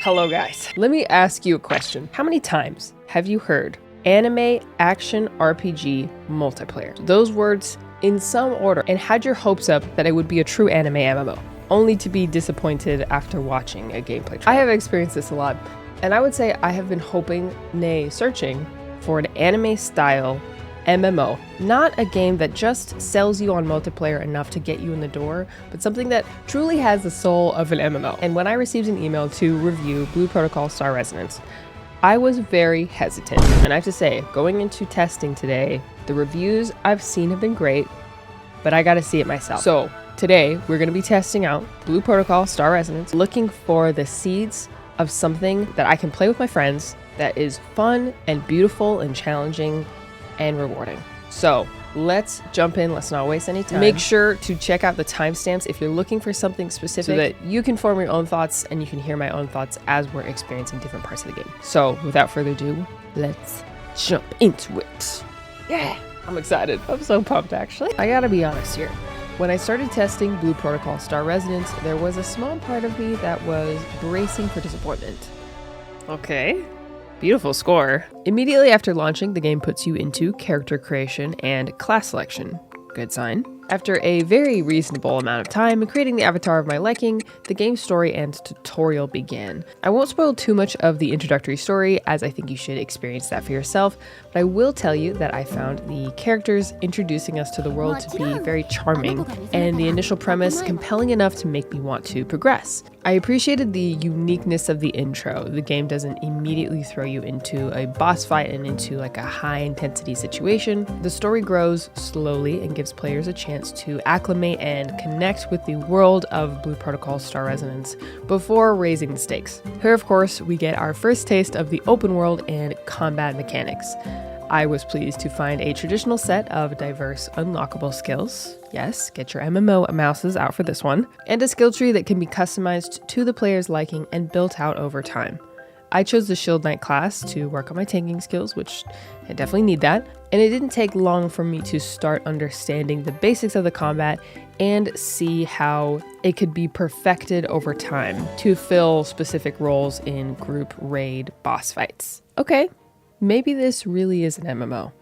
Hello guys, let me ask you a question. How many times have you heard anime action RPG multiplayer? Those words in some order, and had your hopes up that it would be a true anime MMO, only to be disappointed after watching a gameplay trailer. I have experienced this a lot, and I would say I have been hoping, nay searching, for an anime style MMO, not a game that just sells you on multiplayer enough to get you in the door, but something that truly has the soul of an MMO. And when I received an email to review Blue Protocol Star Resonance, I was very hesitant. And I have to say, going into testing today, the reviews I've seen have been great, but I gotta see it myself. So today, we're gonna be testing out Blue Protocol Star Resonance, looking for the seeds of something that I can play with my friends that is fun and beautiful and challenging and rewarding. So let's jump in. Let's not waste any time. Make sure to check out the timestamps if you're looking for something specific so that you can form your own thoughts and you can hear my own thoughts as we're experiencing different parts of the game. So without further ado, let's jump into it. Yeah, I'm excited. I'm so pumped actually. I gotta be honest here. When I started testing Blue Protocol Star Resonance, there was a small part of me that was bracing for disappointment. Okay. Beautiful score. Immediately after launching, the game puts you into character creation and class selection. Good sign. After a very reasonable amount of time creating the avatar of my liking, the game's story and tutorial began. I won't spoil too much of the introductory story, as I think you should experience that for yourself, but I will tell you that I found the characters introducing us to the world to be very charming, and the initial premise compelling enough to make me want to progress. I appreciated the uniqueness of the intro. The game doesn't immediately throw you into a boss fight and into like a high intensity situation. The story grows slowly and gives players a chance to acclimate and connect with the world of Blue Protocol Star Resonance before raising the stakes. Here, of course, we get our first taste of the open world and combat mechanics. I was pleased to find a traditional set of diverse unlockable skills. Yes, get your MMO mouses out for this one. And a skill tree that can be customized to the player's liking and built out over time. I chose the Shield Knight class to work on my tanking skills, which I definitely need that. And it didn't take long for me to start understanding the basics of the combat and see how it could be perfected over time to fill specific roles in group raid boss fights. Okay, maybe this really is an MMO.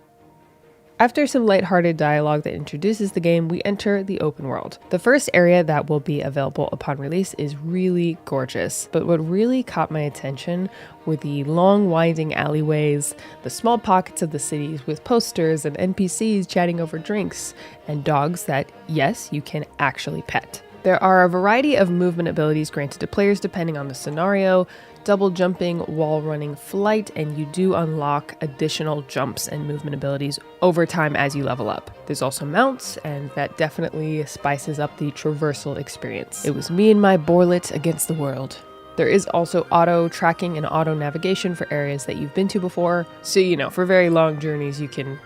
After some lighthearted dialogue that introduces the game, we enter the open world. The first area that will be available upon release is really gorgeous, but what really caught my attention were the long winding alleyways, the small pockets of the cities with posters and NPCs chatting over drinks, and dogs that, yes, you can actually pet. There are a variety of movement abilities granted to players depending on the scenario, double jumping, wall running, flight, and you do unlock additional jumps and movement abilities over time as you level up. There's also mounts, and that definitely spices up the traversal experience. It was me and my boarlet against the world. There is also auto tracking and auto navigation for areas that you've been to before. So, for very long journeys, you can,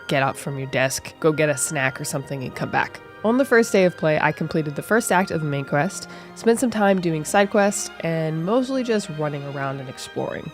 get up from your desk, go get a snack or something and come back. On the first day of play, I completed the first act of the main quest, spent some time doing side quests, and mostly just running around and exploring.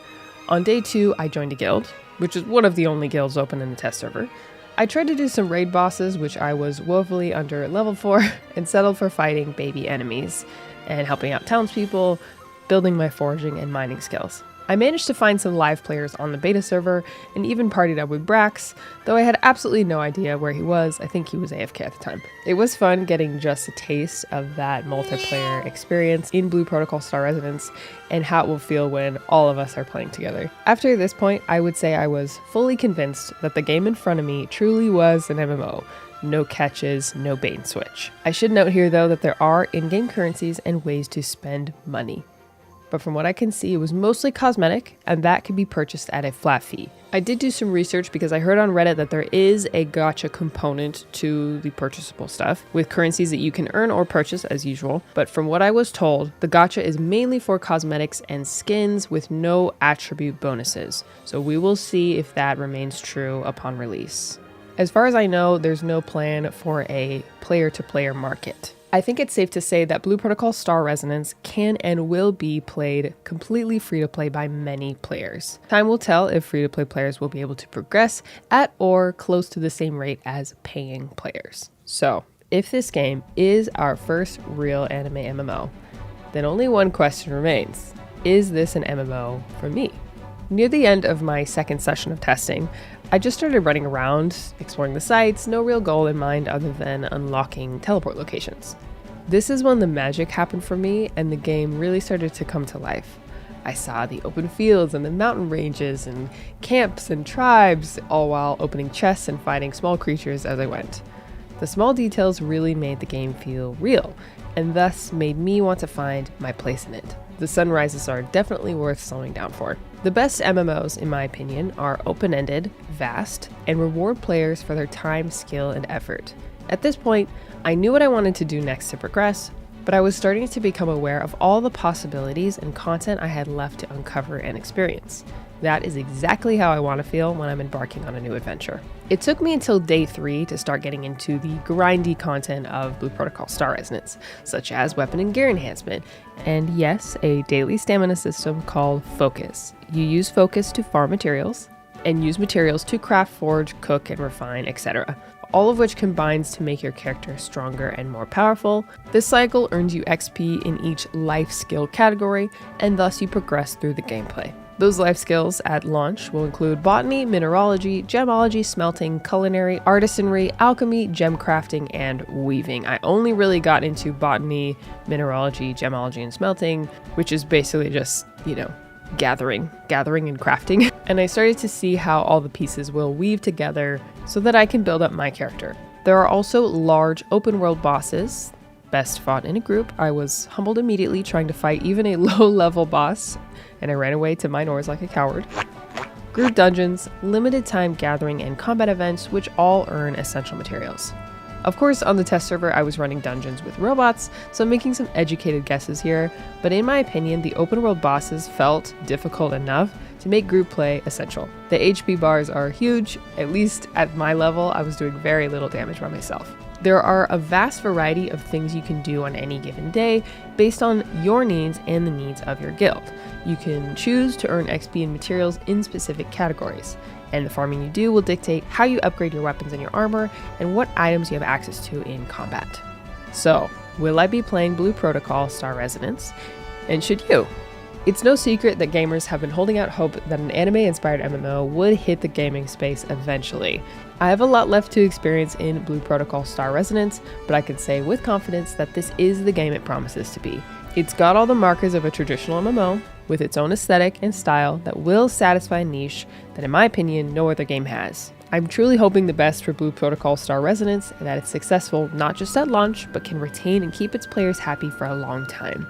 On day 2, I joined a guild, which is one of the only guilds open in the test server. I tried to do some raid bosses, which I was woefully under level for, and settled for fighting baby enemies, and helping out townspeople, building my foraging and mining skills. I managed to find some live players on the beta server and even partied up with Brax, though I had absolutely no idea where he was. I think he was AFK at the time. It was fun getting just a taste of that multiplayer experience in Blue Protocol Star Resonance and how it will feel when all of us are playing together. After this point, I would say I was fully convinced that the game in front of me truly was an MMO. No catches, no bait and switch. I should note here though that there are in-game currencies and ways to spend money. But from what I can see, it was mostly cosmetic, and that could be purchased at a flat fee. I did do some research because I heard on Reddit that there is a gacha component to the purchasable stuff, with currencies that you can earn or purchase as usual. But from what I was told, the gacha is mainly for cosmetics and skins with no attribute bonuses. So we will see if that remains true upon release. As far as I know, there's no plan for a player-to-player market. I think it's safe to say that Blue Protocol Star Resonance can and will be played completely free-to-play by many players. Time will tell if free-to-play players will be able to progress at or close to the same rate as paying players. So, if this game is our first real anime MMO, then only one question remains. is this an MMO for me? Near the end of my second session of testing, I just started running around, exploring the sites, no real goal in mind other than unlocking teleport locations. This is when the magic happened for me and the game really started to come to life. I saw the open fields and the mountain ranges and camps and tribes, all while opening chests and fighting small creatures as I went. The small details really made the game feel real, and thus made me want to find my place in it. The sunrises are definitely worth slowing down for. The best MMOs, in my opinion, are open-ended, vast, and reward players for their time, skill, and effort. At this point, I knew what I wanted to do next to progress, but I was starting to become aware of all the possibilities and content I had left to uncover and experience. That is exactly how I want to feel when I'm embarking on a new adventure. It took me until day 3 to start getting into the grindy content of Blue Protocol Star Resonance, such as weapon and gear enhancement, and yes, a daily stamina system called Focus. You use Focus to farm materials, and use materials to craft, forge, cook, and refine, etc. All of which combines to make your character stronger and more powerful. This cycle earns you XP in each life skill category, and thus you progress through the gameplay. Those life skills at launch will include botany, mineralogy, gemology, smelting, culinary, artisanry, alchemy, gem crafting, and weaving. I only really got into botany, mineralogy, gemology, and smelting, which is basically just, gathering and crafting. And I started to see how all the pieces will weave together so that I can build up my character. There are also large open world bosses, best fought in a group. I was humbled immediately trying to fight even a low level boss, and I ran away to mine ores like a coward. Group dungeons, limited time gathering, and combat events, which all earn essential materials. Of course, on the test server, I was running dungeons with robots, so I'm making some educated guesses here, but in my opinion, the open world bosses felt difficult enough to make group play essential. The HP bars are huge, at least at my level, I was doing very little damage by myself. There are a vast variety of things you can do on any given day based on your needs and the needs of your guild. You can choose to earn XP and materials in specific categories, and the farming you do will dictate how you upgrade your weapons and your armor and what items you have access to in combat. So, will I be playing Blue Protocol Star Resonance? And should you? It's no secret that gamers have been holding out hope that an anime-inspired MMO would hit the gaming space eventually. I have a lot left to experience in Blue Protocol Star Resonance, but I can say with confidence that this is the game it promises to be. It's got all the markers of a traditional MMO, with its own aesthetic and style that will satisfy a niche that in my opinion no other game has. I'm truly hoping the best for Blue Protocol Star Resonance and that it's successful not just at launch, but can retain and keep its players happy for a long time.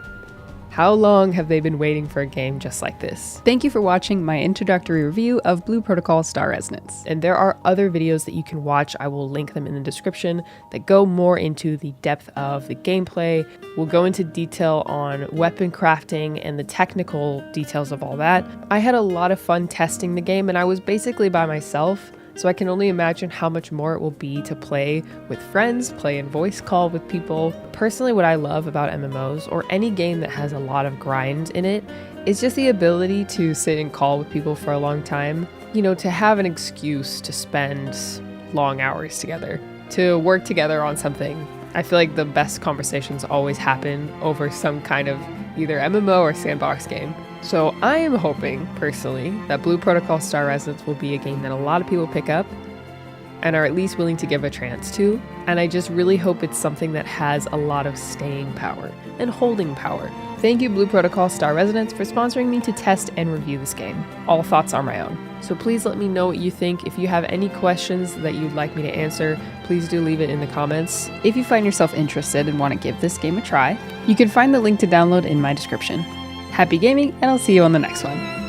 How long have they been waiting for a game just like this? Thank you for watching my introductory review of Blue Protocol Star Resonance. And there are other videos that you can watch, I will link them in the description, that go more into the depth of the gameplay. We'll go into detail on weapon crafting and the technical details of all that. I had a lot of fun testing the game and I was basically by myself, so I can only imagine how much more it will be to play with friends, play in voice call with people. Personally, what I love about MMOs, or any game that has a lot of grind in it, is just the ability to sit and call with people for a long time. To have an excuse to spend long hours together, to work together on something. I feel like the best conversations always happen over some kind of either MMO or sandbox game. So I am hoping, personally, that Blue Protocol Star Resonance will be a game that a lot of people pick up and are at least willing to give a chance to. And I just really hope it's something that has a lot of staying power and holding power. Thank you, Blue Protocol Star Resonance, for sponsoring me to test and review this game. All thoughts are my own. So please let me know what you think. If you have any questions that you'd like me to answer, please do leave it in the comments. If you find yourself interested and want to give this game a try, you can find the link to download in my description. Happy gaming, and I'll see you on the next one.